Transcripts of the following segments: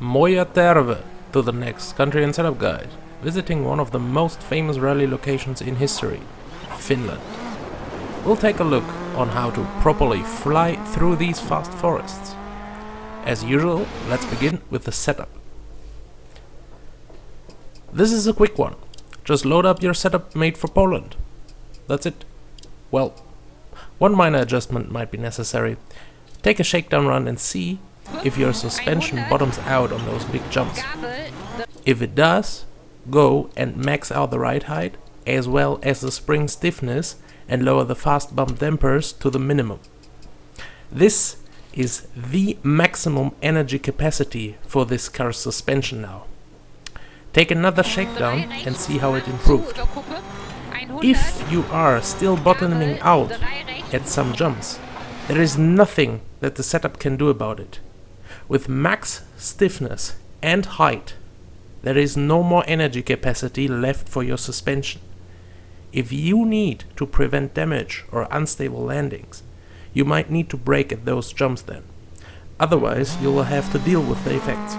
Moja terve to the next country and setup guide, visiting one of the most famous rally locations in history, Finland. We'll take a look on how to properly fly through these vast forests. As usual, let's begin with the setup. This is a quick one. Just load up your setup made for Poland. That's it. Well, one minor adjustment might be necessary. Take a shakedown run and see if your suspension bottoms out on those big jumps. If it does, go and max out the ride height as well as the spring stiffness and lower the fast bump dampers to the minimum. This is the maximum energy capacity for this car's suspension now. Take another shakedown and see how it improved. If you are still bottoming out at some jumps, there is nothing that the setup can do about it. With max stiffness and height, there is no more energy capacity left for your suspension. If you need to prevent damage or unstable landings, you might need to brake at those jumps then. Otherwise, you will have to deal with the effects.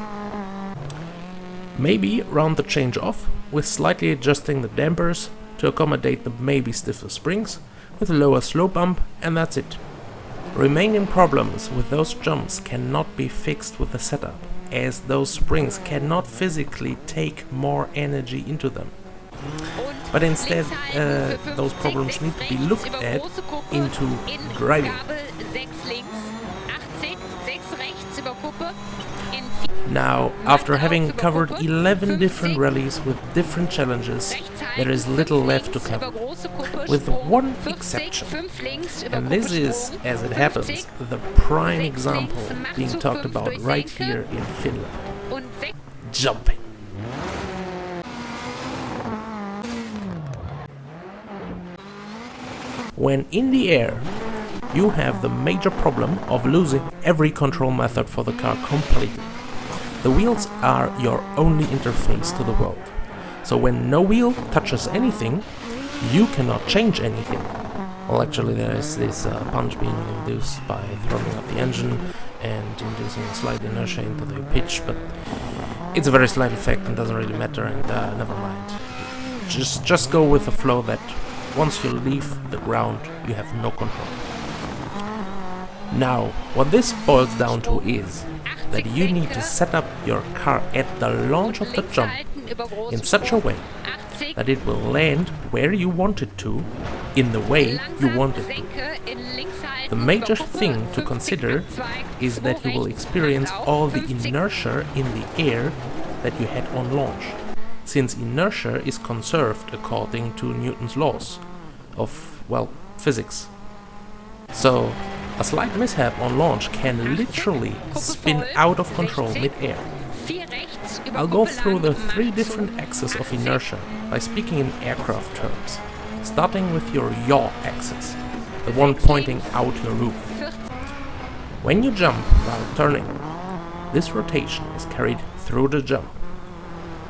Maybe round the change off with slightly adjusting the dampers to accommodate the maybe stiffer springs with a lower slow bump, and that's it. Remaining problems with those jumps cannot be fixed with the setup, as those springs cannot physically take more energy into them. But instead, those problems need to be looked at into driving. Now, after having covered 11 different rallies with different challenges, there is little left to cover, with one exception. And this is, as it happens, the prime example being talked about right here in Finland. Jumping. When in the air, you have the major problem of losing every control method for the car completely. The wheels are your only interface to the world. So when no wheel touches anything, you cannot change anything. Well, actually there is this punch being induced by throttling up the engine and inducing a slight inertia into the pitch, but it's a very slight effect and doesn't really matter, and never mind. Just go with the flow that once you leave the ground, you have no control. Now, what this boils down to is that you need to set up your car at the launch of the jump in such a way that it will land where you want it to, in the way you want it to. The major thing to consider is that you will experience all the inertia in the air that you had on launch, since inertia is conserved according to Newton's laws of, well, physics. So, a slight mishap on launch can literally spin out of control mid-air. I'll go through the 3 different axes of inertia by speaking in aircraft terms, starting with your yaw axis, the one pointing out your roof. When you jump while turning, this rotation is carried through the jump.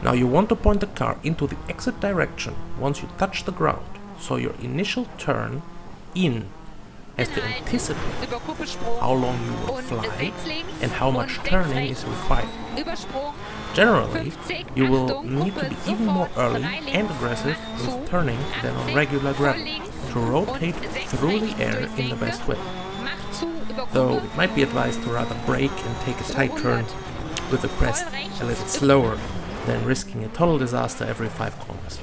Now you want to point the car into the exit direction once you touch the ground, so your initial turn in has to anticipate how long you will fly and how much turning is required. Generally, you will need to be even more early and aggressive with turning than on regular gravel to rotate through the air in the best way. Though it might be advised to rather brake and take a tight turn with the crest a little slower than risking a total disaster every 5 corners.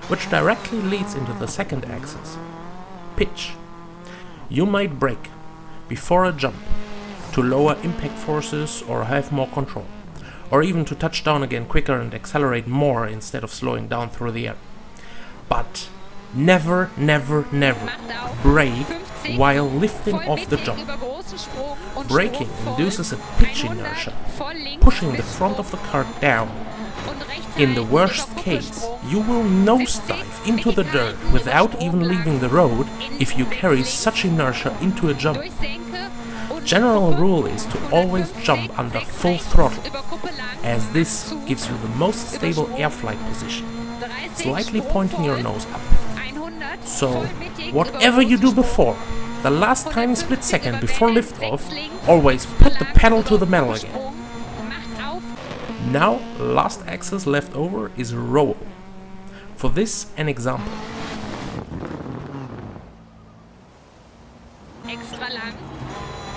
Which directly leads into the second axis, pitch. You might brake before a jump to lower impact forces or have more control, or even to touch down again quicker and accelerate more instead of slowing down through the air. But never, never, never brake while lifting off the jump. Braking induces a pitch inertia, pushing the front of the car down. In the worst case, you will nosedive into the dirt without even leaving the road if you carry such inertia into a jump. General rule is to always jump under full throttle, as this gives you the most stable air flight position, slightly pointing your nose up. So, whatever you do before, the last tiny split second before liftoff, always put the pedal to the metal again. Now, last axis left over is roll. For this, an example. Extra lang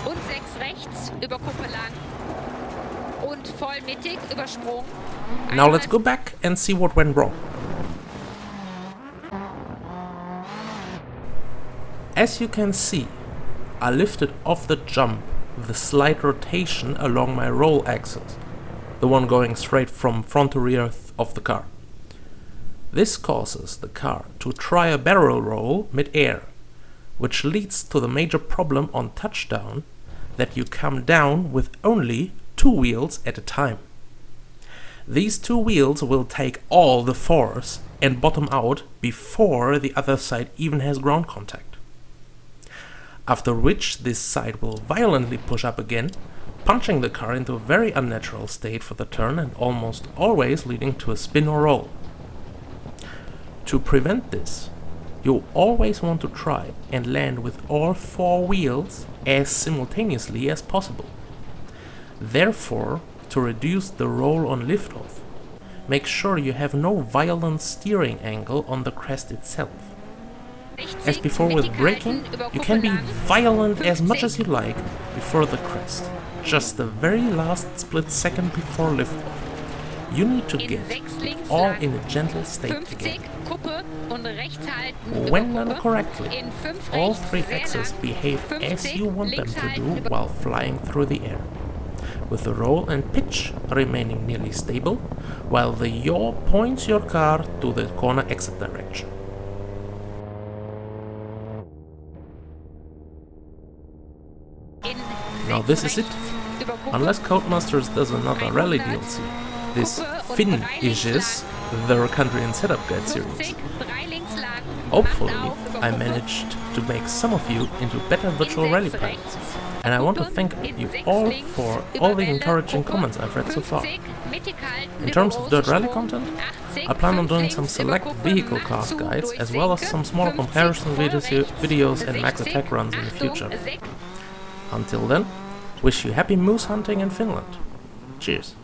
und 6 rechts über Kuppe lang und voll mittig über Sprung. Now let's go back and see what went wrong. As you can see, I lifted off the jump with a slight rotation along my roll axis, the one going straight from front to rear of the car. This causes the car to try a barrel roll mid-air, which leads to the major problem on touchdown that you come down with only 2 wheels at a time. These 2 wheels will take all the force and bottom out before the other side even has ground contact. After which this side will violently push up again, punching the car into a very unnatural state for the turn and almost always leading to a spin or roll. To prevent this, you always want to try and land with all 4 wheels as simultaneously as possible. Therefore, to reduce the roll on liftoff, make sure you have no violent steering angle on the crest itself. As before with braking, you can be violent as much as you like before the crest, just the very last split second before liftoff. You need to get it all in a gentle state again. When done correctly, all 3 axes behave as you want them to do while flying through the air, with the roll and pitch remaining nearly stable, while the yaw points your car to the corner exit direction. Now this is it. Unless Codemasters does another Rally DLC, this finishes the Country and Setup Guide series. Hopefully, I managed to make some of you into better virtual rally players, and I want to thank you all for all the encouraging comments I've read so far. In terms of dirt rally content, I plan on doing some select vehicle class guides as well as some small comparison videos and max attack runs in the future. Until then, wish you happy moose hunting in Finland. Cheers.